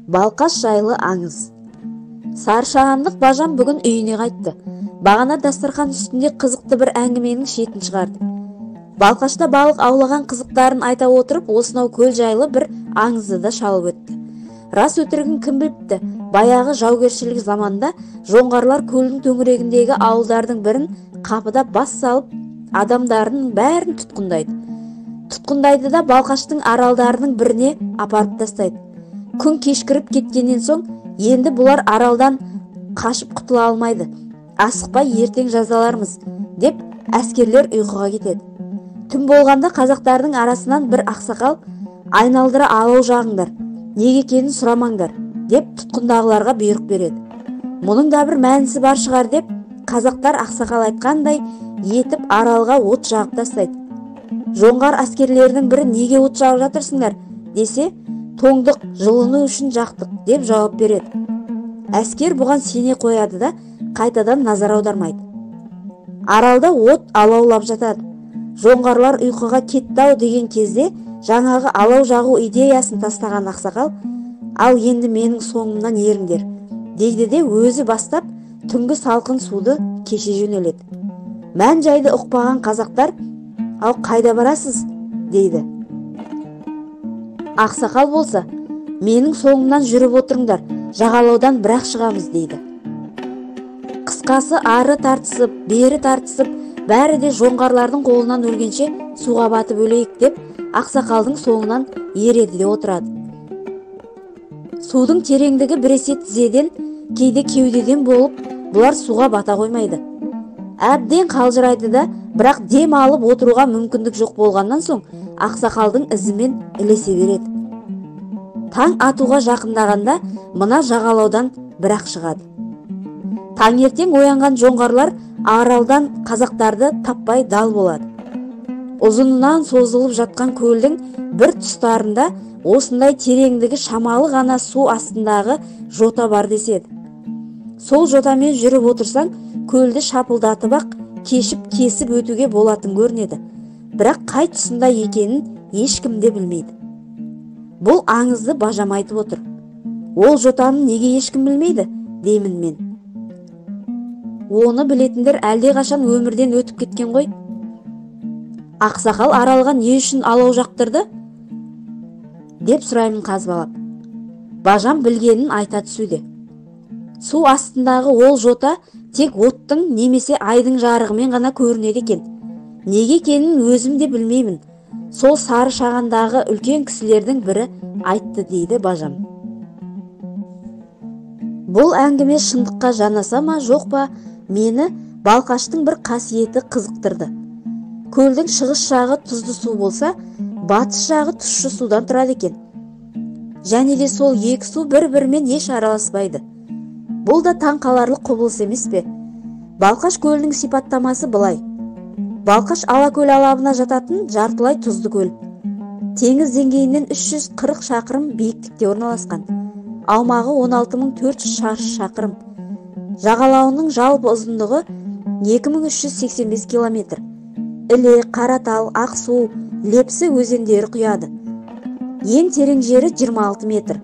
Балқаш жайлы аңыз. Саршағандық Бажам бүгін үйіне қайтты. Бағана дастархан үстінде қызықты бір әңгіменің шетін шығарды. Балқашта балық аулаған қызықтарын айта отырып, осынау көл жайлы бір аңызды да шалып өтті. Рас өтірігін кім біліпті, баяғы жаугершілік заманда жоңғарлар көлдің төңірегіндегі ауылдардың бірін қапыда бас салып, адамдарының бәрін тұтқындайды да Балқаштың аралдарының біріне апарып тастайды. Күн кешкіріп кеткеннен соң, енді бұлар аралдан қашып құтыла алмайды. Асықпай ертең жазалармыз, деп әскерлер ұйқыға кетеді. Түн болғанда қазақтардың арасынан бір ақсақал айналдыра алау жағыңдар, неге екенін сұрамаңдар, деп тұтқындағыларға бұйрық береді. Мұның да бір мәнісі бар шығар деп, қазақтар ақсақал айтқандай етіп аралға от жағып тастайды. Жоңғар әскерлерінің бірі неге от жағып жатырсыңдар десе, тоңдық, жылыну үшін жақтық деп жауап береді. Әскер бұған сене қояды да қайтадан назар аудармайды. Аралда от алаулап жатады. Жоңғарлар ұйқыға кетті-ау деген кезде жаңағы алау жағу идеясын тастаған ақсақал, ал енді менің соңымнан еріңдер дейді де өзі бастап түнгі салқын суды кеше жөнеледі. Мән жайды ұқпаған қазақтар, ал қайда барасыз дейді. Ақсақал болса, менің соңымнан жүріп отырыңдар, жағалаудан бірақ шығамыз дейді. Қысқасы ары тартысып, бері тартысып, бәрі де жоңғарлардың қолынан өлгенше суға батып өлейік деп, ақсақалдың соңынан ереді де отырады. Судың тереңдігі біресе тізеден, кейде кеудеден болып, бұлар суға бата қоймайды. Әбден қалжырайды да, бірақ дем алып отыруға мүмкіндік жоқ болғаннан соң, ақсақалдың ізімен ілесе береді. Таң атуға жақындағанда мына жағалаудан бірақ шығады. Таңертең оянған жоңғарлар аралдан қазақтарды таппай дал болады. Ұзынынан созылып жатқан көлдің бір тұстарында осындай тереңдігі шамалы ғана су астындағы жота бар деседі. Сол жотамен жүріп отырсаң, көлді шапылдатып-ақ кесіп өтуге болатын көрінеді. Бірақ қай тұсында екенін ешкім де білмейді. Бұл аңызды Бажам айтып отыр. Ол жотаны неге ешкім білмейді, деймін мен. Оны білетіндер әлде қашан өмірден өтіп кеткен ғой. Ақсақал аралға не үшін алау жақтырды? Деп сұраймын қазбалап. Бажам білгенін айта түсуде. Су астындағы ол жота тек оттың немесе айдың жарығымен ғана көрінеді екен. Неге екенін өзім де білмеймін. Сол сары шағандағы үлкен кісілердің бірі айтты дейді Бажам. Бұл әңгіме шындыққа жанаса ма жоқ па, мені Балқаштың бір қасиеті қызықтырды. Көлдің шығыс жағы тұзды су болса, батыс жағы тұщы судан тұрады екен. Және де сол екі су бір-бірімен еш араласпайды. Бұл да таң қаларлық құбылыс емес пе? Балқаш көлінің сипаттамасы былай. Балқаш Алакөл алабына жататын жартылай тұзды көл. Теңіз деңгейінен 340 шақырым биіктікте орналасқан. Аумағы 16.400 шаршы шақырым. Жағалауының жалпы ұзындығы 2385 километр. Іле, Қаратал, Ақсу, Лепсі өзендері құяды. Ең терең жері 26 метр.